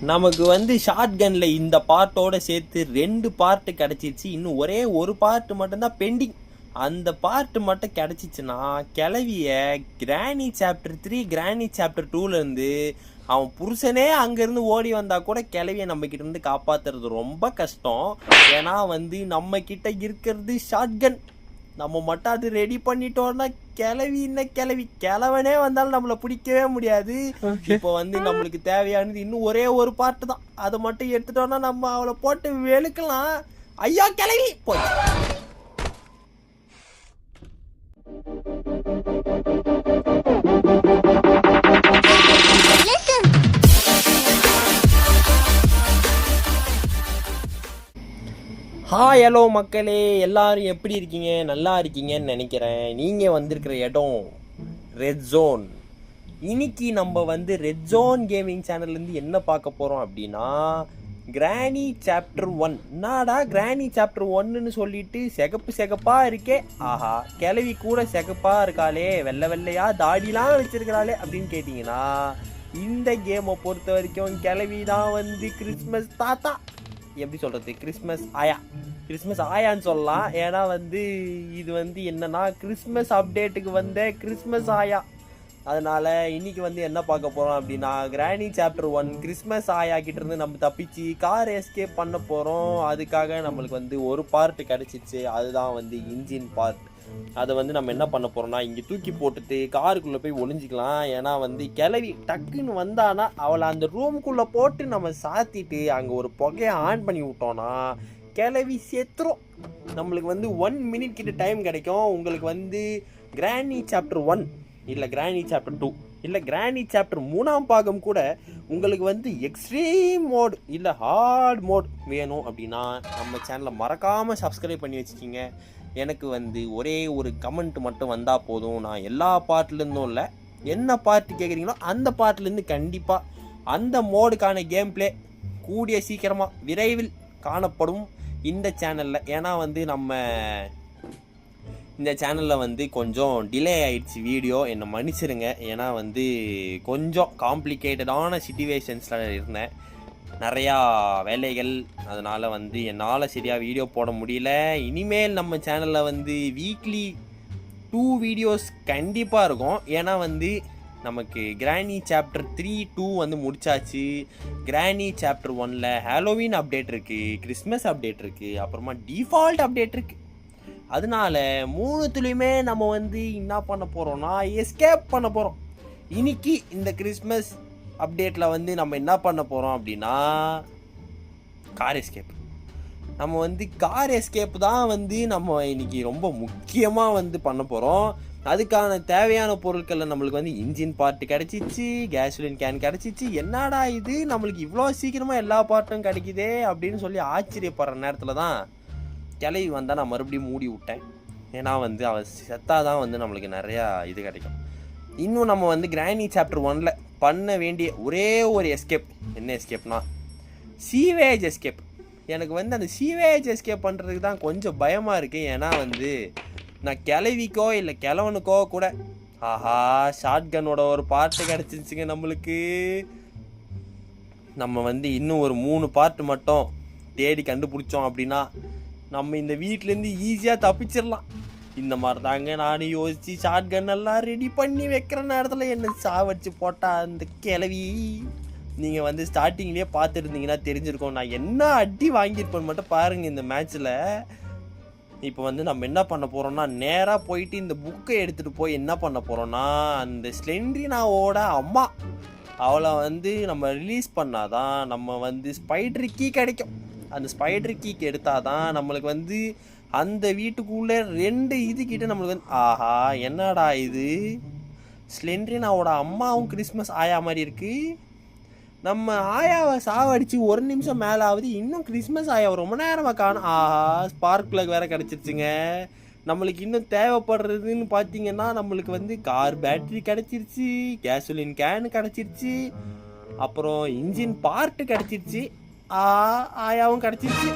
நமக்கு வந்து ஷார்ட் கன்ல இந்த பார்ட்டோட சேர்த்து 2 பார்ட் கிடைச்சிருச்சு. இன்னும் ஒரே ஒரு பார்ட் மட்டும்தான் பெண்டிங். அந்த பார்ட் மட்டும் கிடைச்சிச்சுன்னா கிளவிய கிராணி சாப்டர் 3 கிராணி சாப்டர் 2லேருந்து அவன் புருஷனே அங்கேருந்து ஓடி வந்தால் கூட கிளவியை நம்மக்கிட்ட இருந்து காப்பாற்றுறது ரொம்ப கஷ்டம். ஏன்னா வந்து நம்மக்கிட்ட இருக்கிறது ஷார்ட் கன். நம்ம மட்டும் அது ரெடி பண்ணிட்டோம்னா கிழவனே வந்தாலும் நம்மளை பிடிக்கவே முடியாது. இப்போ வந்து நம்மளுக்கு தேவையானது இன்னும் ஒரே ஒரு பார்ட்டு தான். அதை மட்டும் எடுத்துட்டோம்னா நம்ம அவளை போட்டு வெளுக்கலாம். ஐயா கிளவி போச்சு. ஹாய் ஹலோ மக்களே, எல்லாரும் எப்படி இருக்கீங்க? நல்லா இருக்கீங்கன்னு நினைக்கிறேன். நீங்கள் வந்திருக்கிற இடம் ரெட் ஜோன். இன்னைக்கு நம்ம வந்து ரெட் ஜோன் கேமிங் சேனல்லேருந்து என்ன பார்க்க போகிறோம் அப்படின்னா, கிராணி சாப்டர் 1. என்னடா கிராணி சாப்டர் 1ன்னு சொல்லிட்டு சிகப்பாக இருக்கே, ஆஹா கிளவி கூட சிகப்பாக இருக்காளே, வெள்ளை வெள்ளையாக தாடிலாம் வச்சிருக்கிறாளே அப்படின்னு கேட்டிங்கன்னா, இந்த கேமை பொறுத்த வரைக்கும் கிளவி தான் வந்து கிறிஸ்மஸ் தாத்தா. எப்படி சொல்கிறது, கிறிஸ்மஸ் ஆயான்னு சொல்லலாம். ஏன்னா வந்து இது வந்து என்னன்னா கிறிஸ்மஸ் அப்டேட்டுக்கு வந்த கிறிஸ்மஸ் ஆயா. அதனால் இன்றைக்கி வந்து என்ன பார்க்க போகிறோம் அப்படின்னா, கிராணி சாப்டர் 1 கிறிஸ்மஸ் ஆயா கிட்டேருந்து நம்ம தப்பிச்சு கார் எஸ்கேப் பண்ண போகிறோம். அதுக்காக நம்மளுக்கு வந்து ஒரு பார்ட் கிடச்சிச்சு. அதுதான் வந்து இன்ஜின் பார்ட். அதை வந்து நம்ம என்ன பண்ண போகிறோம்னா, இங்கே தூக்கி போட்டுட்டு காருக்குள்ளே போய் ஒளிஞ்சிக்கலாம். ஏன்னா வந்து கிளவி டக்குன்னு வந்தானா அவளை அந்த ரூமுக்குள்ளே போட்டு நம்ம சாத்திட்டு அங்கே ஒரு புகையை ஆன் பண்ணி விட்டோன்னா கிளவி செத்துரும். நம்மளுக்கு வந்து 1 மினிட் கிட்ட டைம் கிடைக்கும். உங்களுக்கு வந்து கிராணி சாப்டர் 1 இல்லை கிராணி சாப்டர் 2 இல்லை கிராணி சாப்டர் 3ஆம் பாகம் கூட உங்களுக்கு வந்து எக்ஸ்ட்ரீம் மோட் இல்லை ஹார்ட் மோட் வேணும் அப்படின்னா நம்ம சேனலை மறக்காமல் சப்ஸ்கிரைப் பண்ணி வச்சுக்கிங்க. எனக்கு வந்து ஒரே ஒரு கமெண்ட் மட்டும் வந்தால் போதும். நான் எல்லா பார்ட்லேருந்தும் இல்லை, என்ன பார்ட்டு கேட்குறீங்களோ அந்த பார்ட்லேருந்து கண்டிப்பாக அந்த மோடுக்கான கேம் பிளே கூடிய சீக்கிரமாக விரைவில் காணப்படும் இந்த சேனலில். ஏன்னா வந்து நம்ம இந்த சேனலில் வந்து கொஞ்சம் டிலே ஆகிடுச்சு வீடியோ, என்னை மன்னிச்சிருங்க. ஏன்னா வந்து கொஞ்சம் காம்ப்ளிகேட்டடான சிச்சுவேஷன்ஸில் இருந்தேன், நிறையா வேலைகள். அதனால் வந்து என்னால் சரியாக வீடியோ போட முடியல. இனிமேல் நம்ம சேனலில் வந்து வீக்லி 2 வீடியோஸ் கண்டிப்பாக இருக்கும். ஏன்னா வந்து நமக்கு கிராணி சாப்டர் 3-2 வந்து முடிச்சாச்சு. கிராணி சாப்டர் 1ல் ஹாலோவீன் அப்டேட் இருக்குது, கிறிஸ்மஸ் அப்டேட் இருக்குது, அப்புறமா டிஃபால்ட் அப்டேட் இருக்குது. அதனால 3த்துலேயுமே நம்ம வந்து என்ன பண்ண போகிறோம்னா எஸ்கேப் பண்ண போகிறோம். இன்னைக்கு இந்த கிறிஸ்மஸ் அப்டேட்டில் வந்து நம்ம என்ன பண்ண போகிறோம் அப்படின்னா கார் எஸ்கேப். நம்ம வந்து கார் எஸ்கேப் தான் வந்து நம்ம இன்னைக்கு ரொம்ப முக்கியமாக வந்து பண்ண போகிறோம். அதுக்கான தேவையான பொருட்களில் நம்மளுக்கு வந்து இன்ஜின் பார்ட்டு கிடச்சிச்சு, கேஸ்லின் கேன் கிடச்சிச்சு. என்னடா இது நம்மளுக்கு இவ்வளோ சீக்கிரமாக எல்லா பார்ட்டும் கிடைக்குதே அப்படின்னு சொல்லி ஆச்சரியப்படுற நேரத்தில் தான் கிளவி வந்தால் நான் மறுபடியும் மூடி விட்டேன். ஏன்னா வந்து அவள் செத்தாதான் வந்து நம்மளுக்கு நிறையா இது கிடைக்கும். இன்னும் நம்ம வந்து கிராணி சாப்டர் 1ல் பண்ண வேண்டிய ஒரே ஒரு எஸ்கேப். என்ன எஸ்கேப்னா சீவேஜ் எஸ்கேப். எனக்கு வந்து அந்த சீவேஜ் எஸ்கேப் பண்ணுறதுக்கு தான் கொஞ்சம் பயமாக இருக்குது. ஏன்னா வந்து நான் கிளவிக்கோ இல்லை கிழவனுக்கோ கூட ஆஹா ஷார்ட் கன்னோட ஒரு பார்ட்டு கிடச்சிருச்சுங்க நம்மளுக்கு. நம்ம வந்து இன்னும் ஒரு 3 பார்ட்டு மட்டும் தேடி கண்டுபிடிச்சோம் அப்படின்னா நம்ம இந்த வீட்டிலேருந்து ஈஸியாக தப்பிச்சிடலாம். இந்த மாதிரி தாங்க நானும் யோசித்து ஷார்ட் கன் எல்லாம் ரெடி பண்ணி வைக்கிற நேரத்தில் என்ன சாவடிச்சு போட்டா அந்த கிளவி. நீங்கள் வந்து ஸ்டார்டிங்லேயே பார்த்துருந்தீங்கன்னா தெரிஞ்சிருக்கோம் நான் என்ன அடி வாங்கியிருப்பேன்னு மட்டும் பாருங்கள் இந்த மேட்ச்சில். இப்போ வந்து நம்ம என்ன பண்ண போகிறோம்னா நேராக போயிட்டு இந்த புக்கை எடுத்துகிட்டு போய் என்ன பண்ண போகிறோம்னா அந்த ஸ்லெண்ட்ரினாவோட அம்மா அவளை வந்து நம்ம ரிலீஸ் பண்ணாதான் நம்ம வந்து ஸ்பைடர் கீ கிடைக்கும். அந்த ஸ்பைடர் கீக்கு எடுத்தால் தான் நம்மளுக்கு வந்து அந்த வீட்டுக்குள்ளே 2 இதுக்கிட்ட நம்மளுக்கு வந்து ஆஹா என்னடா இது ஸ்லெண்ட்ரினாவோட அம்மாவும் கிறிஸ்மஸ் ஆயா மாதிரி இருக்குது. நம்ம ஆயாவை சாவடிச்சு 1 நிமிஷம் மேலே ஆகுது, இன்னும் கிறிஸ்மஸ் ஆயாவை ரொம்ப நேரமாக காணும். ஆஹா ஸ்பார்க் பிளக் வேறு கிடச்சிருச்சுங்க. நம்மளுக்கு இன்னும் தேவைப்படுறதுன்னு பார்த்தீங்கன்னா நம்மளுக்கு வந்து கார் பேட்ரி கிடச்சிருச்சு, கேசோலின் கேனு கிடச்சிருச்சு, அப்புறம் இன்ஜின் பார்ட்டு கிடச்சிருச்சு, ஆயாவும் கிடச்சிருச்சு.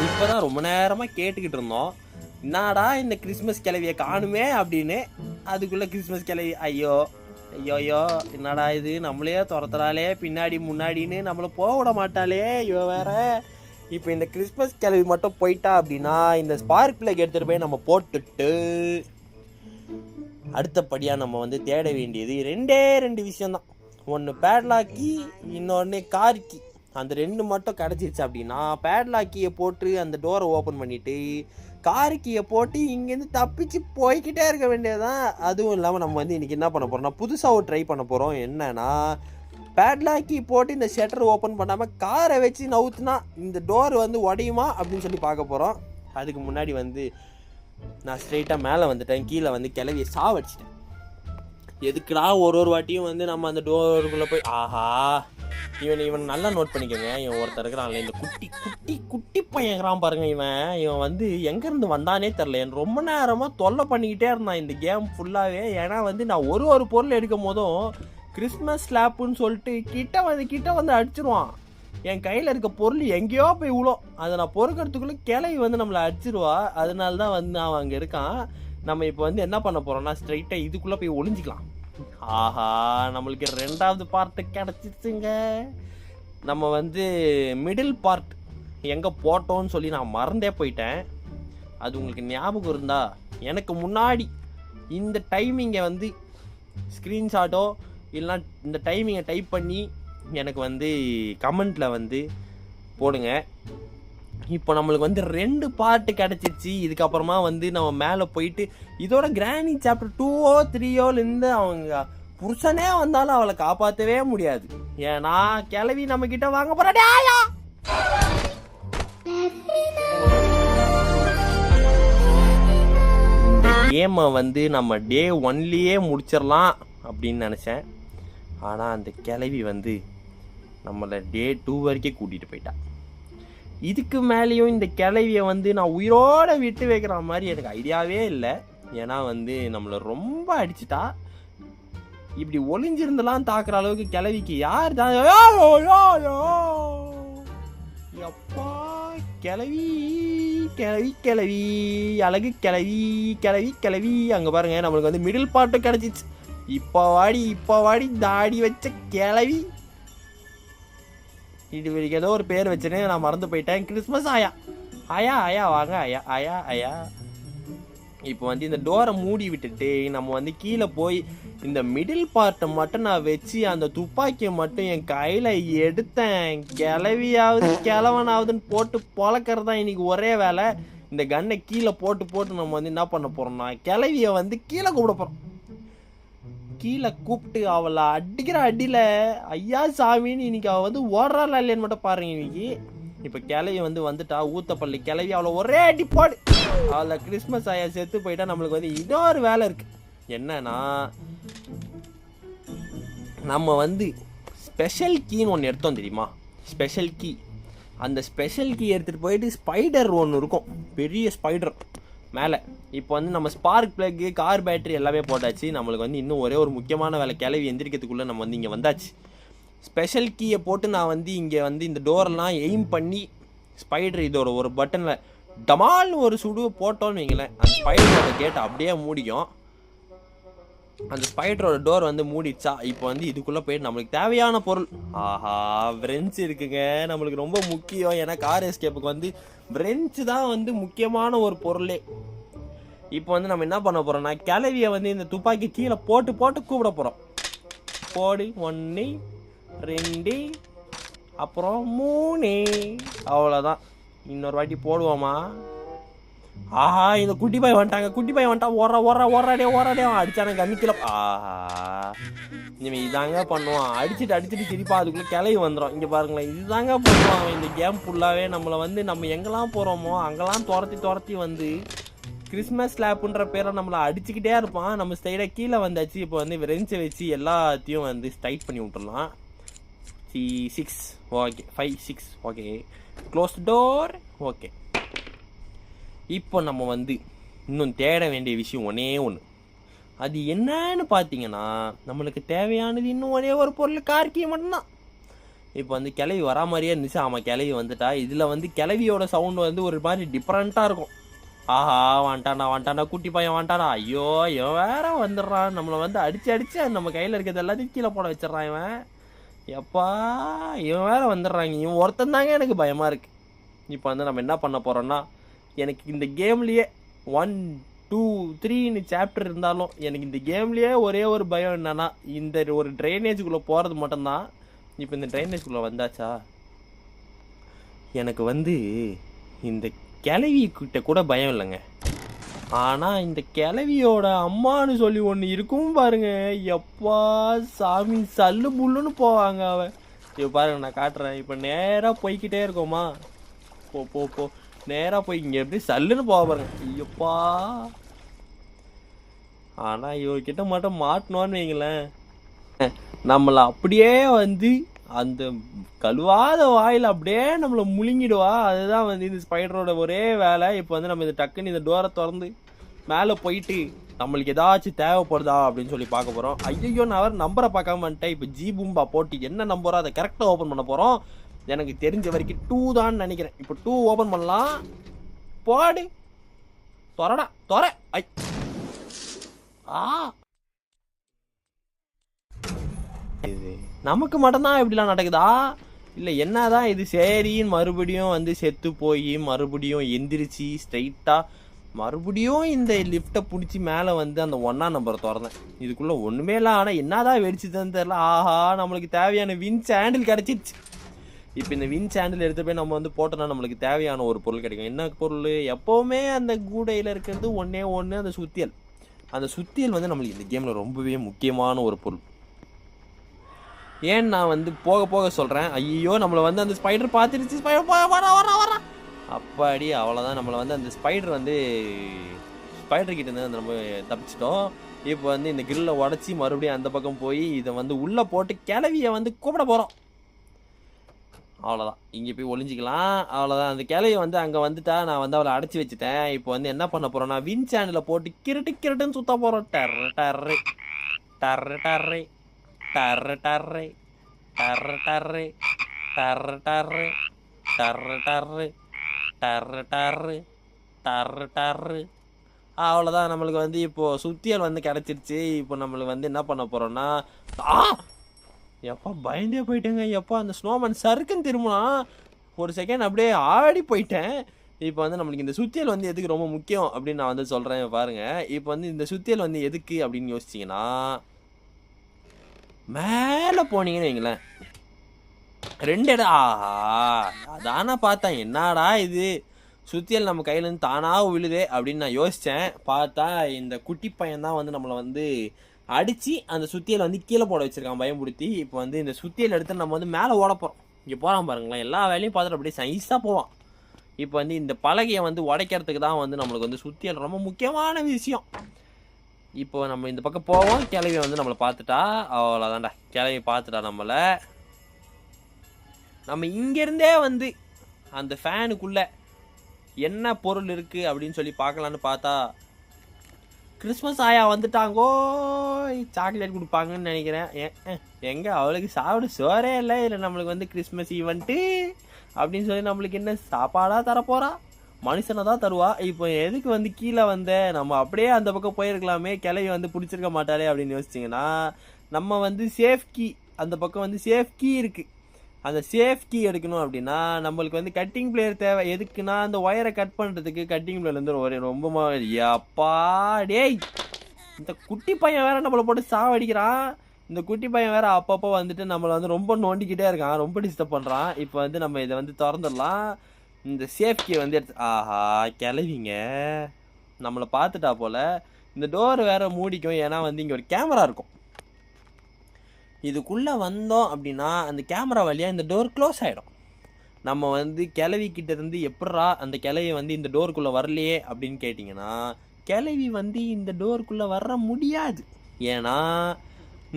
இப்போ தான் ரொம்ப நேரமாக கேட்டுக்கிட்டு இருந்தோம் என்னடா இந்த கிறிஸ்மஸ் கிளவியை காணுமே அப்படின்னு. அதுக்குள்ளே கிறிஸ்மஸ் கிளவி ஐயோ ஐயோயோ என்னடா இது, நம்மளே துரத்துறாளே பின்னாடி முன்னாடின்னு, நம்மளை போக விட மாட்டாளே இவ வேற. இப்போ இந்த கிறிஸ்மஸ் கிளவி மட்டும் போயிட்டா அப்படின்னா இந்த ஸ்பார்க் பிளக் எடுத்துகிட்டு போய் நம்ம போட்டுட்டு அடுத்தபடியாக நம்ம வந்து தேட வேண்டியது ரெண்டு விஷயம்தான். ஒன்று பேட்லாக்கி, இன்னொன்று கார்கி. அந்த ரெண்டு மட்டும் கிடச்சிருச்சு அப்படின்னா பேட்லாக்கியை போட்டு அந்த டோரை ஓப்பன் பண்ணிவிட்டு கார்கியை போட்டு இங்கேருந்து தப்பிச்சு போய்கிட்டே இருக்க வேண்டியதுதான். அதுவும் இல்லாமல் நம்ம வந்து இன்றைக்கி என்ன பண்ண போகிறோம்னா புதுசாக ஒரு ட்ரை பண்ண போகிறோம். என்னன்னா பேட்லாக்கி போட்டு இந்த ஷட்டர் ஓப்பன் பண்ணாமல் காரை வச்சு நவுத்துனா இந்த டோர் வந்து உடையுமா அப்படின்னு சொல்லி பார்க்க போகிறோம். அதுக்கு முன்னாடி வந்து நான் ஸ்ட்ரெயிட்டாக மேலே வந்துட்டேன். கீழே வந்து கிளவியை சாவடிச்சிட்டேன். எதுக்குடா ஒரு வாட்டியும் வந்து நம்ம அந்த டோருக்குள்ளே போய் ஆஹா இவன் நல்லா நோட் பண்ணிக்கோங்க. இவன் ஒருத்தர் இருக்கிறான்ல, இந்த குட்டி குட்டி குட்டி பையங்கிறான் பாருங்க. இவன் வந்து எங்கேருந்து வந்தானே தெரில. என் ரொம்ப நேரமாக தொல்லை பண்ணிக்கிட்டே இருந்தான் இந்த கேம் ஃபுல்லாகவே. ஏன்னா வந்து நான் ஒரு பொருள் எடுக்கும் போதும் கிறிஸ்மஸ் ஸ்லாப்புன்னு சொல்லிட்டு கிட்ட வந்து அடிச்சிருவான். என் கையில் இருக்க பொருள் எங்கேயோ போய் விழும். அதை நான் பொறுக்கிறதுக்குள்ளே கிளவி வந்து நம்மளை அடிச்சிருவா. அதனால தான் வந்து அவன் அங்கே இருக்கான். நம்ம இப்போ வந்து என்ன பண்ண போகிறோம்னா ஸ்ட்ரைட்டாக இதுக்குள்ளே போய் ஒளிஞ்சிக்கலாம். ஆஹா நம்மளுக்கு ரெண்டாவது பார்ட்டு கிடச்சிச்சுங்க. நம்ம வந்து மிடில் பார்ட் எங்கே போட்டோன்னு சொல்லி நான் மறந்தே போயிட்டேன். அது உங்களுக்கு ஞாபகம் இருந்தா எனக்கு முன்னாடி இந்த டைமிங்கை வந்து ஸ்க்ரீன்ஷாட்டோ இல்லைனா இந்த டைமிங்கை டைப் பண்ணி எனக்கு வந்து கமெண்ட்டில் வந்து போடுங்க. இப்போ நம்மளுக்கு வந்து 2 பார்ட்டு கிடச்சிருச்சு. இதுக்கப்புறமா வந்து நம்ம மேலே போயிட்டு இதோட கிராணி சாப்டர் 2ஓ 3ஓலேருந்து அவங்க புருஷனே வந்தாலும் அவளை காப்பாற்றவே முடியாது. ஏன்னா கிளவி நம்மக்கிட்ட வாங்க போறாடா. கேமை வந்து நம்ம டே 1லேயே முடிச்சிடலாம் அப்படின்னு நினச்சேன். ஆனால் அந்த கிளவி வந்து நம்மளை டே 2 வரைக்கும் கூட்டிகிட்டு போயிட்டா. இதுக்கு மேலேயும் இந்த கிளவியை வந்து நான் உயிரோடு விட்டு வைக்கிற மாதிரி எனக்கு ஐடியாவே இல்லை. ஏன்னா வந்து நம்மளை ரொம்ப அடிச்சிட்டா. இப்படி ஒளிஞ்சிருந்தெல்லாம் தாக்குற அளவுக்கு கிளவிக்கு யார் தான் எப்பா கிளவி கிளவி கிளவி அழகு கிளவி கிளவி கிளவி. அங்கே பாருங்க நம்மளுக்கு வந்து மிடில் பார்ட்டும் கிடச்சிச்சு. இப்போ வாடி தாடி வச்ச கிளவி. இதுக்கு ஏதோ ஒரு பேர் வச்சுன்னு நான் மறந்து போயிட்டேன். கிறிஸ்மஸ் ஆயா வாங்க ஆயா. இப்போ வந்து இந்த டோரை மூடி விட்டுட்டு நம்ம வந்து கீழே போய் இந்த மிடில் பார்ட்டை மட்டும் நான் வச்சு அந்த துப்பாக்கியை மட்டும் என் கையில் எடுத்தேன். கிளவனாவதுன்னு போட்டு பொழக்கிறது தான் இன்னைக்கு ஒரே வேலை. இந்த கன்னை கீழே போட்டு நம்ம வந்து என்ன பண்ண போகிறோம்னா கிளவியை வந்து கீழே கூப்பிட போகிறோம். கீழே கூப்பிட்டு அவளை அடிக்கிற அடியில் ஐயா சாமின்னு இன்னைக்கு அவள் வந்து ஓடுறாளா இல்லைன்னு மட்டும் பாருங்க. இன்னைக்கு இப்போ கிளவி வந்து வந்துட்டா ஊத்தப்பள்ளி கிளவி அவளை ஒரே அடி போடு. அவளை கிறிஸ்மஸ் ஆயா செத்து போயிட்டா நம்மளுக்கு வந்து இன்னொரு வேலை இருக்கு. என்னன்னா நம்ம வந்து ஸ்பெஷல் கீன்னு ஒன்று எடுத்தோம் தெரியுமா? Special key. அந்த ஸ்பெஷல் கீ எடுத்துகிட்டு போயிட்டு ஸ்பைடர் ஒன்று இருக்கும், பெரிய ஸ்பைடர் மேலே. இப்போ வந்து நம்ம ஸ்பார்க் பிளக்கு கார் பேட்டரி எல்லாமே போட்டாச்சு. நம்மளுக்கு வந்து இன்னும் ஒரே ஒரு முக்கியமான வேலை, கிளவி எந்திரிக்கிறதுக்குள்ளே நம்ம வந்து இங்கே வந்தாச்சு. ஸ்பெஷல் கீயை போட்டு நான் வந்து இங்கே வந்து இந்த டோரெல்லாம் எய்ம் பண்ணி ஸ்பைடர் இதோட ஒரு பட்டனில் டமால்னு ஒரு சுடு போட்டோன்னு வைங்களேன், அந்த ஸ்பைடரோட கேட் அப்படியே மூடிக்கும். அந்த ஸ்பைடரோட டோர் வந்து மூடிச்சா இப்போ வந்து இதுக்குள்ளே போயிட்டு நம்மளுக்கு தேவையான பொருள் ஆஹா பிரெஞ்ச் இருக்குங்க. நம்மளுக்கு ரொம்ப முக்கியம். ஏன்னா கார் எஸ்கேப்புக்கு வந்து பிரெஞ்சு தான் வந்து முக்கியமான ஒரு பொருளே. இப்போ வந்து நம்ம என்ன பண்ண போகிறோம்னா கிளவியை வந்து இந்த துப்பாக்கி கீழே போட்டு கூப்பிட போகிறோம். போடு 1 2 அப்புறம் 3 அவ்வளோதான். இன்னொரு வாட்டி போடுவோமா? ஆஹா இந்த குட்டி பாய் வந்துட்டான். ஓராடே அடிச்சான கம்மிக்கல. ஆஹா இவன் இதாங்க பண்ணுவான். அடிச்சுட்டு சிரிப்பா அதுக்குள்ளே கிளவி வந்துடும். இங்கே பாருங்களேன், இதுதாங்க பண்ணுவான் இந்த கேம் ஃபுல்லாகவே. நம்மளை வந்து நம்ம எங்கெல்லாம் போகிறோமோ அங்கெல்லாம் துரத்தி வந்து கிறிஸ்மஸ் ஸ்லாப்புன்ற பேரை நம்மளை அடிச்சுக்கிட்டே இருப்பான். நம்ம ஸ்டைடாக கீழே வந்தாச்சு. இப்போ வந்து ரெஞ்சை வச்சு எல்லாத்தையும் வந்து ஸ்டைட் பண்ணி விட்டுடலாம். 6 okay 5 6 okay close door okay. இப்போ நம்ம வந்து இன்னும் தேட வேண்டிய விஷயம் ஒன்றே ஒன்று. அது என்னன்னு பார்த்தீங்கன்னா நம்மளுக்கு தேவையானது இன்னும் ஒரே ஒரு பொருள், கார்கி மட்டும்தான். இப்போ வந்து கிளவி வரா மாதிரியே இருந்துச்சு. ஆமாம் கிளவி வந்துட்டா. இதில் வந்து கிளவியோட சவுண்டு வந்து ஒரு மாதிரி டிஃப்ரெண்ட்டாக இருக்கும். ஆஹா வந்துட்டானா குட்டி பையன் வந்துட்டானா. ஐயோ இவன் வேற வந்துடுறான், நம்மளை வந்து அடிச்சு நம்ம கையில் இருக்கிறது எல்லாத்தையும் கீழே போட வச்சிடறான் இவன். எப்பா இவன் வேற வந்துடுறாங்க, இவன் ஒருத்தன் தாங்க எனக்கு பயமா இருக்கு. இப்போ வந்து நம்ம என்ன பண்ண போறோம்னா, எனக்கு இந்த கேம்லயே 1 2 3ன்னு சாப்டர் இருந்தாலும் எனக்கு இந்த கேம்லயே ஒரே ஒரு பயம் என்னன்னா, இந்த ஒரு ட்ரைனேஜுக்குள்ள போறது மட்டும்தான். இப்போ இந்த ட்ரைனேஜுக்குள்ள வந்தாச்சா, எனக்கு வந்து இந்த கிளவி கிட்ட கூட பயம் இல்லைங்க. ஆனால் இந்த கிளவியோட அம்மானு சொல்லி ஒன்று இருக்கும் பாருங்க, எப்பா சாமி சல்லு புல்லுன்னு போவாங்க அவன். இப்போ பாருங்க நான் காட்டுறேன். இப்போ நேராக போய்கிட்டே இருக்கோமா, போ போ போ நேராக போய் இங்கே எப்படி சல்லுன்னு போக பாருங்க. ஐயப்பா, ஆனால் இவர்கிட்ட மட்டும் மாட்டணும்னு வைங்களேன், நம்மளை அப்படியே வந்து அந்த கழுவாத வாயில் அப்படியே நம்மளை முழுங்கிடுவா. அதுதான் வந்து இந்த ஸ்பைடரோட ஒரே வேலை. இப்போ வந்து நம்ம இந்த டக்குன்னு இந்த டோரை திறந்து மேலே போயிட்டு நம்மளுக்கு ஏதாச்சும் தேவைப்படுதா அப்படின்னு சொல்லி பார்க்க போகிறோம். ஐயோ நான் அவர் நம்பரை பார்க்காம வந்துட்டேன். இப்போ ஜி பூம்பா போட்டு என்ன நம்பரோ அதை கரெக்டாக ஓப்பன் பண்ண போகிறோம். எனக்கு தெரிஞ்ச வரைக்கும் 2 தான் நினைக்கிறேன். இப்போ 2 ஓப்பன் பண்ணலாம். போடு தொறடா தொற. ஐ ஆ இது நமக்கு மட்டும்தான் இப்படிலாம் நடக்குதா, இல்லை என்னதான் இது? சரின்னு மறுபடியும் வந்து செத்து போய் மறுபடியும் எந்திரிச்சு ஸ்ட்ரைட்டாக மறுபடியும் இந்த லிஃப்ட்டை பிடிச்சி மேலே வந்து அந்த 1ஆம் நம்பரை திறந்தேன். இதுக்குள்ளே ஒன்றுமே இல்லை. ஆனால் என்னதான் வெடிச்சுதுன்னு தெரில. ஆஹா, நம்மளுக்கு தேவையான வின் சாண்டில் கிடச்சிருச்சு. இப்போ இந்த வின் சாண்டில் எடுத்து போய் நம்ம வந்து போட்டோம்னா நம்மளுக்கு தேவையான ஒரு பொருள் கிடைக்கும். என்ன பொருள்? எப்போவுமே அந்த கூடையில் இருக்கிறது ஒன்றே ஒன்று, அந்த சுத்தியல். அந்த சுத்தியல் வந்து நம்மளுக்கு இந்த கேமில் ரொம்பவே முக்கியமான ஒரு பொருள். ஏன் நான் வந்து போக போக சொல்கிறேன். ஐயோ நம்மளை வந்து அந்த ஸ்பைடர் பார்த்துருச்சு. ஸ்பைடர் வரா அப்பாடி, அவ்வளோதான். நம்மளை வந்து அந்த ஸ்பைடர் வந்து ஸ்பைடர் கிட்ட இருந்து நம்ம தப்பிச்சிட்டோம். இப்போ வந்து இந்த கிரில்லை உடச்சி மறுபடியும் அந்த பக்கம் போய் இதை வந்து உள்ளே போட்டு கிளவியை வந்து கூப்பிட போகிறோம். அவ்வளோதான், இங்கே போய் ஒளிஞ்சிக்கலாம். அவ்வளோதான், அந்த கிளவியை வந்து அங்கே வந்துட்டா நான் வந்து அவளை அடைச்சி வச்சுட்டேன். இப்போ வந்து என்ன பண்ண போகிறோம்னா, வின் சேனலில் போட்டு கிரட்டுன்னு சுற்ற போகிறோம். டர்ரு டர்ரு டர்ரு டர்ரு டர்ரு டர்ரு டர்ரு டர்ரு டர்ரு டர்ரு டர்ரு டர்ரு டர்ரு டர்ரு டர்ரு டர்ரு. அவ்வளோதான், நம்மளுக்கு வந்து இப்போது சுத்தியல் வந்து கிடச்சிருச்சு. இப்போ நம்மளுக்கு வந்து என்ன பண்ண போகிறோன்னா, எப்பா பயந்தே போயிட்டேங்க. எப்பா அந்த ஸ்னோமேன் சறுக்குன்னு திரும்பினா ஒரு செகண்ட் அப்படியே ஆடி போயிட்டேன். இப்போ வந்து நம்மளுக்கு இந்த சுத்தியல் வந்து எதுக்கு ரொம்ப முக்கியம் அப்படின்னு நான் வந்து சொல்கிறேன் பாருங்கள். இப்போ வந்து இந்த சுத்தியல் வந்து எதுக்கு அப்படின்னு யோசிச்சிங்கன்னா, மேலே போனீங்கன்னு வைங்களேன், 2 இடம். ஆஹா, அதானா பார்த்தேன், என்னடா இது சுத்தியல் நம்ம கையிலேருந்து தானாக விழுதே அப்படின்னு நான் யோசித்தேன். பார்த்தா இந்த குட்டி பையன் தான் வந்து நம்மளை வந்து அடித்து அந்த சுத்தியலை வந்து கீழே போட வச்சுருக்கான் பயம்படுத்தி. இப்போ வந்து இந்த சுத்தியல் எடுத்து நம்ம வந்து மேலே ஓட போகிறோம். இங்கே போகிறான் பாருங்களேன், எல்லா வேலையும் பார்த்துட்டு அப்படியே சைஸாக போவான். இப்போ வந்து இந்த பலகையை வந்து உடைக்கிறதுக்கு தான் வந்து நம்மளுக்கு வந்து சுத்தியல் ரொம்ப முக்கியமான விஷயம். இப்போ நம்ம இந்த பக்கம் போவோம். கிளவி வந்து நம்மளை பார்த்துட்டா, அவ்வளோதான்டா, கிளவி பார்த்துட்டா நம்மளை. நம்ம இங்கேருந்தே வந்து அந்த ஃபேனுக்குள்ளே என்ன பொருள் இருக்குது அப்படின்னு சொல்லி பார்க்கலான்னு பார்த்தா, கிறிஸ்மஸ் ஆயா வந்துட்டாங்கோ, சாக்லேட் கொடுப்பாங்கன்னு நினைக்கிறேன். எங்கே அவளுக்கு சாப்பிட சோறே இல்லை, இல்லை நம்மளுக்கு வந்து கிறிஸ்மஸ் ஈவெண்ட்டு அப்படின்னு சொல்லி நம்மளுக்கு என்ன சாப்பாடாக தரப்போகிறா? மனுஷனை தான் தருவா. இப்போ எதுக்கு வந்து கீழே வந்த, நம்ம அப்படியே அந்த பக்கம் போயிருக்கலாமே, கிளவி வந்து பிடிச்சிருக்க மாட்டாளே அப்படின்னு யோசிச்சிங்கன்னா, நம்ம வந்து சேஃப் கீ, அந்த பக்கம் வந்து சேஃப் கீ இருக்குது. அந்த சேஃப் கீ எடுக்கணும் அப்படின்னா நம்மளுக்கு வந்து கட்டிங் பிளேயர் தேவை. எதுக்குன்னா அந்த ஒயரை கட் பண்ணுறதுக்கு கட்டிங் பிளேயர் வந்து ஒரு ரொம்ப அப்பா டேய், இந்த குட்டி பையன் வேற நம்மளை போட்டு சாவடிக்கிறான். இந்த குட்டி பையன் வேற அப்பப்போ வந்துட்டு நம்மளை வந்து ரொம்ப நோண்டிக்கிட்டே இருக்கான், ரொம்ப டிஸ்டர்ப் பண்ணுறான். இப்போ வந்து நம்ம இதை வந்து திறந்துடலாம். இந்த சேஃப்டியை வந்து எடுத்து, ஆஹா கிளவிங்க நம்மளை பார்த்துட்டா போல். இந்த டோர் வேற மூடிக்கும், ஏன்னா வந்து இங்கே ஒரு கேமரா இருக்கும். இதுக்குள்ளே வந்தோம் அப்படின்னா அந்த கேமரா வழியாக இந்த டோர் க்ளோஸ் ஆகிடும். நம்ம வந்து கிளவிக்கிட்ட இருந்து எப்படா அந்த கிளவி வந்து இந்த டோருக்குள்ளே வரலையே அப்படின்னு கேட்டிங்கன்னா, கிளவி வந்து இந்த டோருக்குள்ளே வர முடியாது. ஏன்னா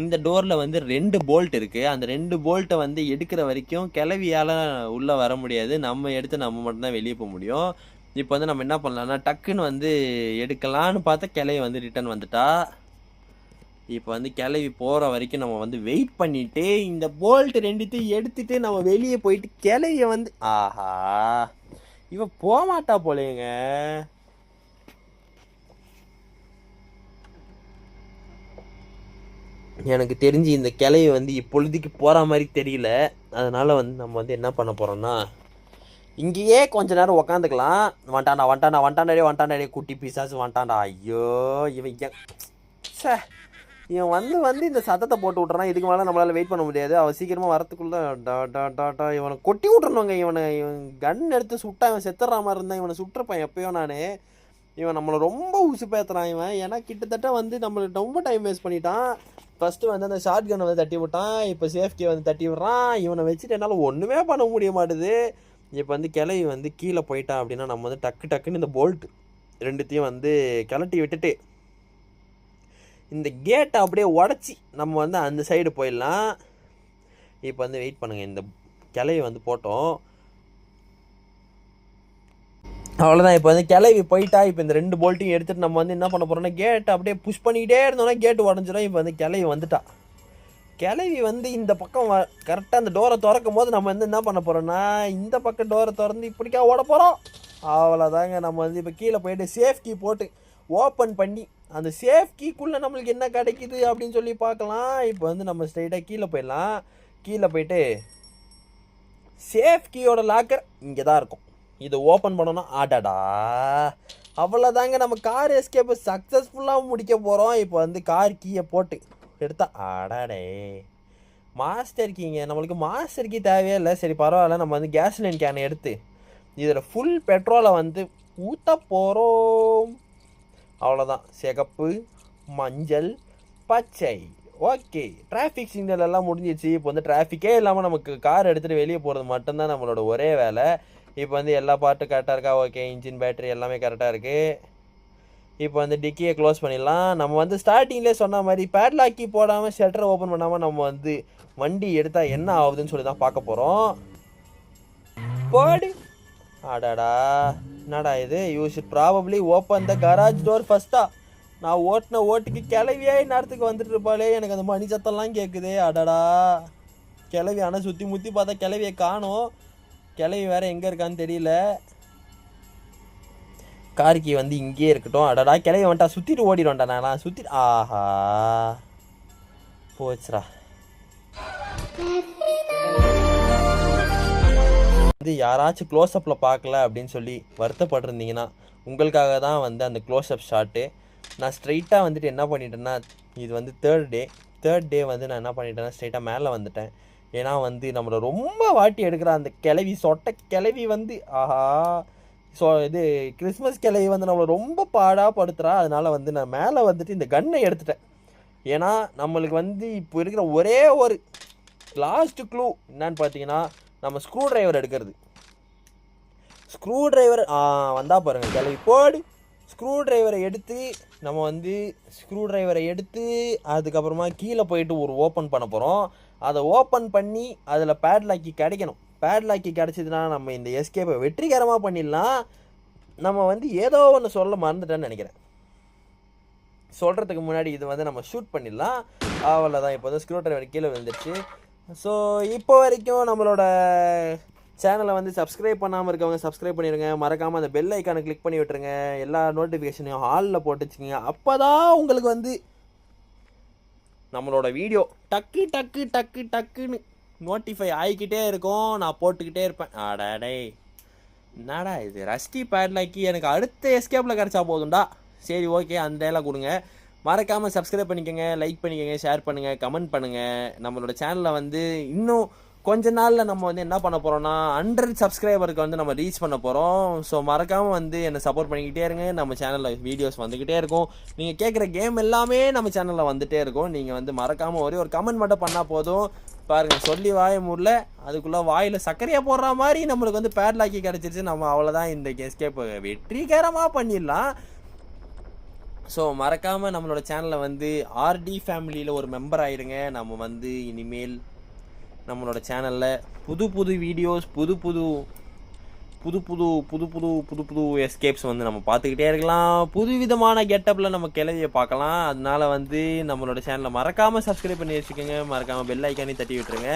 இந்த டோரில் வந்து 2 போல்ட் இருக்குது. அந்த 2 போல்ட்டை வந்து எடுக்கிற வரைக்கும் கிளவியால் உள்ளே வர முடியாது. நம்ம எடுத்து நம்ம மட்டும்தான் வெளியே போக முடியும். இப்போ வந்து நம்ம என்ன பண்ணலாம்னா, டக்குன்னு வந்து எடுக்கலான்னு பார்த்தா கிளவி வந்து ரிட்டர்ன் வந்துட்டா. இப்போ வந்து கிளவி போகிற வரைக்கும் நம்ம வந்து வெயிட் பண்ணிவிட்டு இந்த போல்ட் 2த்தையும் எடுத்துகிட்டு நம்ம வெளியே போயிட்டு கிளவியை வந்து, ஆஹா இவன் போகமாட்டா போலேங்க. எனக்கு தெரிஞ்சு இந்த கிளையை வந்து இப்பொழுதுக்கு போகிற மாதிரி தெரியல. அதனால் வந்து நம்ம வந்து என்ன பண்ண போகிறோம்னா, இங்கேயே கொஞ்ச நேரம் உக்காந்துக்கலாம். வந்துட்டாண்டா குட்டி பீஸாஸ் வந்துட்டாண்டா. ஐயோ இவன் சே, இவன் வந்து இந்த சத்தத்தை போட்டு விட்றான். இதுக்கு மேலே நம்மளால் வெயிட் பண்ண முடியாது. அவன் சீக்கிரமாக வரத்துக்குள்ளே டாட்டா இவனை கொட்டி விட்றணுங்க. இவன் கன் எடுத்து சுட்டா இவன் செத்துடுற மாதிரி இருந்தான். இவனை சுட்டுறப்பேன் எப்பயோ நான். இவன் நம்மளை ரொம்ப உசு பேத்துறான் இவன். ஏன்னா கிட்டத்தட்ட வந்து நம்மளுக்கு ரொம்ப டைம் வேஸ்ட் பண்ணிட்டான். ஃபஸ்ட்டு வந்து அந்த ஷார்ட் கன்னை வந்து தட்டி விட்டான். இப்போ சேஃப்டியை வந்து தட்டி விட்றான். இவனை வச்சுட்டு என்னால் ஒன்றுமே பண்ண முடிய மாட்டுது. இப்போ வந்து கிளவி வந்து கீழே போயிட்டான் அப்படின்னா நம்ம வந்து டக்குன்னு இந்த போல்ட் ரெண்டுத்தையும் வந்து கிளட்டி விட்டுட்டு இந்த கேட்டை அப்படியே உடச்சி நம்ம வந்து அந்த சைடு போயிடலாம். இப்போ வந்து வெயிட் பண்ணுங்கள். இந்த கிளவி வந்து போட்டோம். அவ்வளோதான். இப்போ வந்து கிளவி போயிட்டா. இப்போ இந்த 2 போல்ட்டையும் எடுத்துகிட்டு நம்ம வந்து என்ன பண்ண போகிறோம்னா, கேட்டை அப்படியே புஷ் பண்ணிக்கிட்டே இருந்தோம்னா கேட்டு உடஞ்சிடும். இப்போ வந்து கிளவி வந்துட்டா. கிளவி வந்து இந்த பக்கம் கரெக்டாக அந்த டோரை திறக்கும் போது நம்ம வந்து என்ன பண்ண போகிறோம்னா, இந்த பக்கம் டோரை திறந்து இப்படிக்கா ஓட போகிறோம். அவ்வளோதாங்க. நம்ம வந்து இப்போ கீழே போயிட்டு சேஃப் கீ போட்டு ஓப்பன் பண்ணி அந்த சேஃப் கீக்குள்ளே நம்மளுக்கு என்ன கிடைக்குது அப்படின்னு சொல்லி பார்க்கலாம். இப்போ வந்து நம்ம ஸ்ட்ரைட்டாக கீழே போயிடலாம். கீழே போயிட்டு சேஃப் கீயோட லாக்கர் இங்கே தான் இருக்கும். இதை ஓப்பன் பண்ணோன்னா ஆடாடா அவ்வளோதாங்க. நம்ம கார் எஸ்கேப்பை சக்ஸஸ்ஃபுல்லாக முடிக்க போகிறோம். இப்போ வந்து கார் கீயை போட்டு எடுத்தா ஆடாடே மாஸ்டர் கீங்க. நம்மளுக்கு மாஸ்டர் கீ தேவையே இல்லை. சரி பரவாயில்ல. நம்ம வந்து கேஸ்லைன் கேனை எடுத்து இதில் ஃபுல் பெட்ரோலை வந்து ஊற்ற போகிறோம். அவ்வளோதான். சிகப்பு, மஞ்சள், பச்சை. ஓகே, டிராஃபிக் சிக்னல் எல்லாம் முடிஞ்சிச்சு. இப்போ வந்து டிராஃபிக்கே இல்லாமல் நமக்கு கார் எடுத்துகிட்டு வெளியே போகிறது மட்டும்தான் நம்மளோட ஒரே வேலை. இப்போ வந்து எல்லா பார்ட்டும் கரெக்டாக இருக்கா? ஓகே, இன்ஜின் பேட்டரி எல்லாமே கரெக்டாக இருக்குது. இப்போ வந்து டிக்கியை க்ளோஸ் பண்ணிடலாம். நம்ம வந்து ஸ்டார்டிங்லேயே சொன்ன மாதிரி பேட்லாக்கி போடாமல் ஷட்டரை ஓப்பன் பண்ணாமல் நம்ம வந்து வண்டி எடுத்தால் என்ன ஆகுதுன்னு சொல்லி தான் பார்க்க போகிறோம். போடு. ஆடாடா என்னடா இது? You should probably open the garage door ஃபஸ்ட்டா. நான் ஓட்டின ஓட்டுக்கு கிளவியே நேரத்துக்கு வந்துட்டு இருப்பாளே. எனக்கு அந்த மணி சத்தம்லாம் கேட்குது. அடடா கிளவி. ஆனால் சுற்றி முற்றி பார்த்தா கிளவியை காணோம். கிளவி வேறு எங்கே இருக்கான்னு தெரியல. கார்கி வந்து இங்கேயே இருக்கட்டும். அடடா கிளவி வந்துட்டா. சுற்றிட்டு ஓடிடுவேன்டா. நான் சுற்றி ஆஹா போச்சுரா. வந்து யாராச்சும் க்ளோஸ்அப்பில் பார்க்கல அப்படின்னு சொல்லி வருத்தப்பட்டிருந்தீங்கன்னா உங்களுக்காக தான் வந்து அந்த க்ளோஸ்அப் ஷாட்டு. நான் ஸ்ட்ரைட்டாக வந்துட்டு என்ன பண்ணிட்டேன்னா, இது வந்து தேர்ட் டே வந்து நான் என்ன பண்ணிட்டேன்னா ஸ்ட்ரைட்டாக மேலே வந்துட்டேன். ஏன்னா வந்து நம்மளை ரொம்ப வாட்டி எடுக்கிற அந்த கிளவி, சொட்டை கிளவி வந்து ஆஹா இது கிறிஸ்மஸ் கிளவி வந்து நம்மளை ரொம்ப பாடாப்படுத்துகிறா. அதனால் வந்து நான் மேலே வந்துட்டு இந்த கன்னை எடுத்துட்டேன். ஏன்னா நம்மளுக்கு வந்து இப்போ இருக்கிற ஒரே ஒரு லாஸ்ட்டு க்ளூ என்னன்னு பார்த்தீங்கன்னா, நம்ம ஸ்க்ரூ டிரைவர் எடுக்கிறது. ஸ்க்ரூ டிரைவர் வந்தால் பாருங்கள் கிளவி போடு. ஸ்க்ரூ டிரைவரை எடுத்து அதுக்கப்புறமா கீழே போயிட்டு ஒரு ஓப்பன் பண்ண போகிறோம். அதை ஓப்பன் பண்ணி அதில் பேட்லாக்கி கிடைக்கணும். பேட்லாக்கி கிடச்சிதுன்னா நம்ம இந்த எஸ்கேப்பை வெற்றிகரமாக பண்ணிடலாம். நம்ம வந்து ஏதோ ஒன்று சொல்ல மறந்துட்டேன்னு நினைக்கிறேன். சொல்கிறதுக்கு முன்னாடி இது வந்து நம்ம ஷூட் பண்ணிடலாம். அவ்வளோதான். இப்போ வந்து ஸ்க்ரூ டிரைவர் கீழே விழுந்துருச்சு. ஸோ இப்போ வரைக்கும் நம்மளோட சேனலை வந்து சப்ஸ்கிரைப் பண்ணாமல் இருக்கவங்க சப்ஸ்கிரைப் பண்ணிடுங்க. மறக்காமல் அந்த பெல் ஐக்கானை கிளிக் பண்ணி விட்டுருங்க. எல்லா நோட்டிஃபிகேஷனையும் ஹாலில் போட்டு வச்சுக்கோங்க. அப்போ தான் உங்களுக்கு வந்து நம்மளோட வீடியோ டக்குன்னு நோட்டிஃபை ஆகிக்கிட்டே இருக்கும். நான் போட்டுக்கிட்டே இருப்பேன். ஆடாடே என்னடா இது ரஸ்டி பேட்லாக்கி எனக்கு அடுத்த எஸ்கேப்பில் கிடச்சா போதும்டா. சரி ஓகே, அந்த டைலாக் கொடுங்க. மறக்காமல் சப்ஸ்கிரைப் பண்ணிக்கோங்க, லைக் பண்ணிக்கோங்க, ஷேர் பண்ணுங்கள், கமெண்ட் பண்ணுங்கள். நம்மளோட சேனலில் வந்து இன்னும் கொஞ்ச நாளில் நம்ம வந்து என்ன பண்ண போகிறோம்னா 100 சப்ஸ்கிரைபருக்கு வந்து நம்ம ரீச் பண்ண போகிறோம். ஸோ மறக்காமல் வந்து என்னை சப்போர்ட் பண்ணிக்கிட்டே இருங்க. நம்ம சேனலில் வீடியோஸ் வந்துக்கிட்டே இருக்கும். நீங்கள் கேட்குற கேம் எல்லாமே நம்ம சேனலில் வந்துகிட்டே இருக்கும். நீங்கள் வந்து மறக்காமல் ஒரே ஒரு கமெண்ட் மட்டும் பண்ணால் போதும். பாருங்கள், சொல்லி வாய முடியல, அதுக்குள்ளே வாயில் சர்க்கரையாக போடுற மாதிரி நம்மளுக்கு வந்து பேட்லாக்கி கிடச்சிருச்சு. நம்ம அவ்வளோதான், இந்த எஸ்கேப்பை வெற்றிகரமாக பண்ணிடலாம். ஸோ மறக்காமல் நம்மளோட சேனலில் வந்து ஆர்டி ஃபேமிலியில் ஒரு மெம்பர் ஆகிடுங்க. நம்ம வந்து இனிமேல் நம்மளோட சேனலில் புது வீடியோஸ், புது எஸ்கேப்ஸ் வந்து நம்ம பார்த்துக்கிட்டே இருக்கலாம். புது விதமான கெட்டப்பில் நம்ம கிளவியை பார்க்கலாம். அதனால வந்து நம்மளோட சேனலை மறக்காமல் சப்ஸ்கிரைப் பண்ணி வச்சுக்கோங்க. மறக்காமல் பெல் ஐக்கானே தட்டி விட்டுருங்க.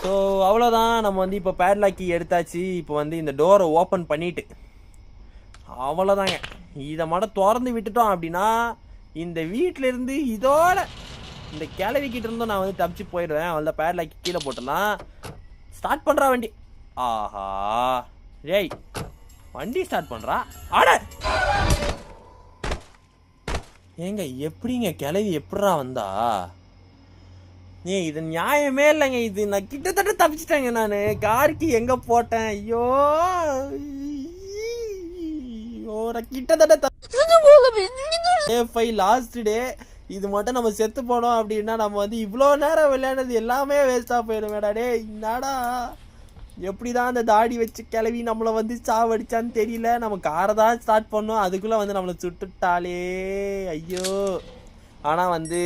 ஸோ அவ்வளோதான். நம்ம வந்து இப்போ பேட்லாக்கி எடுத்தாச்சு. இப்போ வந்து இந்த டோரை ஓப்பன் பண்ணிவிட்டு அவ்வளோதாங்க. இதை மட்டும் திறந்து விட்டுட்டோம் அப்படின்னா இந்த வீட்டிலேருந்து இதோட இந்த கிளவிக்கிட்ட இருந்தும் நான் வந்து தப்பிச்சு போயிடுவேன். அவள பேட்லாக் கீழே போட்டுடலாம். ஸ்டார்ட் பண்ணுறா வண்டி. ஆஹா ஏய் வண்டி ஸ்டார்ட் பண்ணுறா. ஆட ஏங்க எப்படிங்க கிளவி எப்படா வந்தா? இது நியாயமே இல்லைங்க. இது நான் கிட்டத்தட்ட தப்பிச்சிட்டேங்க. நான் காருக்கு எங்கே போட்டேன்? ஐயோ நான் கிட்டத்தட்ட லாஸ்ட் டே. இது மட்டும் நம்ம செத்து போனோம் அப்படின்னா நம்ம வந்து இவ்வளோ நேரம் விளையாடுறது எல்லாமே வேஸ்ட்டாக போயிடும். மேடாடே என்னடா எப்படிதான் அந்த தாடி வச்சு கிளவி நம்மளை வந்து சாவடிச்சான்னு தெரியல. நம்ம காரை தான் ஸ்டார்ட் பண்ணோம், அதுக்குள்ளே வந்து நம்மளை சுட்டுட்டாலே. ஐயோ ஆனால் வந்து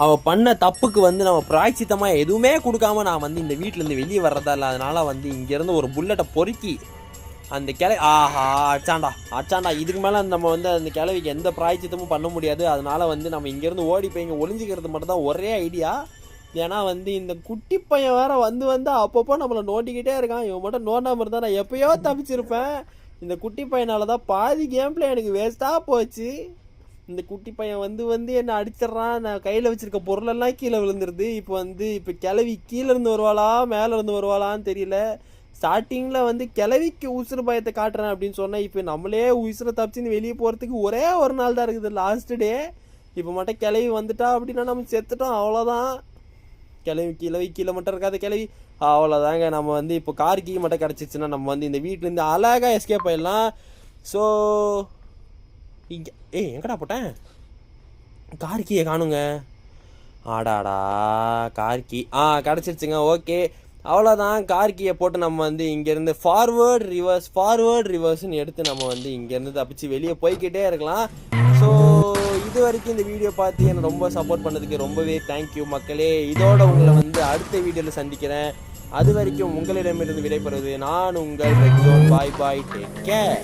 அவள் பண்ண தப்புக்கு வந்து நம்ம பிராய்ச்சித்தமாக எதுவுமே கொடுக்காம நான் வந்து இந்த வீட்டிலேருந்து வெளியே வர்றதா இல்லை. அதனால வந்து இங்கேருந்து ஒரு புல்லட்டை பொறுக்கி அந்த ஆஹா அச்சாண்டா. இதுக்கு மேலே நம்ம வந்து அந்த கிளவிக்கு எந்த பிராய்ச்சித்தமும் பண்ண முடியாது. அதனால வந்து நம்ம இங்கேருந்து ஓடி போய் இங்கே ஒளிஞ்சிக்கிறது மட்டும் தான் ஒரே ஐடியா. ஏன்னா வந்து இந்த குட்டி பையன் வேற வந்து அப்பப்போ நம்மளை நோண்டிக்கிட்டே இருக்கான். இவன் மட்டும் நோண்டாமல் இருந்தால் நான் எப்பயோ தப்பிச்சிருப்பேன். இந்த குட்டி பையனால தான் பாதி கேம் பிளே எனக்கு வேஸ்ட்டாக போச்சு. இந்த குட்டி பையன் வந்து என்னை அடிச்சிட்றான். நான் கையில் வச்சுருக்க பொருளெல்லாம் கீழே விழுந்துருது. இப்போ கிளவி கீழே இருந்து வருவாளா மேலே இருந்து வருவாளான்னு தெரியல. ஸ்டார்டிங்கில் வந்து கிளவிக்கு உசுறு பயத்தை காட்டுறேன் அப்படின்னு சொன்னேன். இப்போ நம்மளே உசுரை தப்பிச்சுன்னு வெளியே போகிறதுக்கு ஒரே ஒரு நாள் தான் இருக்குது, லாஸ்ட் டே. இப்போ மட்டும் கிளவி வந்துட்டா அப்படின்னா நம்ம செத்துட்டோம், அவ்வளோதான். கிளவி கீழே மட்டும் இருக்காது கிளவி, அவ்வளோதாங்க. நம்ம வந்து இப்போ கார் கீ மட்டும் கிடச்சிச்சுன்னா நம்ம வந்து இந்த வீட்டிலேருந்து அழகாக எஸ்கேப் ஆயிடலாம். ஸோ இங்கே எங்கடா போட்டேன்? கார் கீயை காணுங்க. ஆடாடா கார் கீ கிடச்சிருச்சுங்க. ஓகே அவ்வளோதான். கார் கீயை போட்டு நம்ம வந்து இங்கேருந்து ஃபார்வேர்டு ரிவர்ஸ்ன்னு எடுத்து நம்ம வந்து இங்கேருந்து தப்பிச்சு வெளியே போய்கிட்டே இருக்கலாம். ஸோ இது வரைக்கும் இந்த வீடியோ பார்த்து என்னை ரொம்ப சப்போர்ட் பண்ணதுக்கு ரொம்பவே தேங்க்யூ மக்களே. இதோட உங்களை வந்து அடுத்த வீடியோவில் சந்திக்கிறேன். அது வரைக்கும் உங்களிடமிருந்து விடைபெறுவது நான் உங்கள் red zone. Bye take care.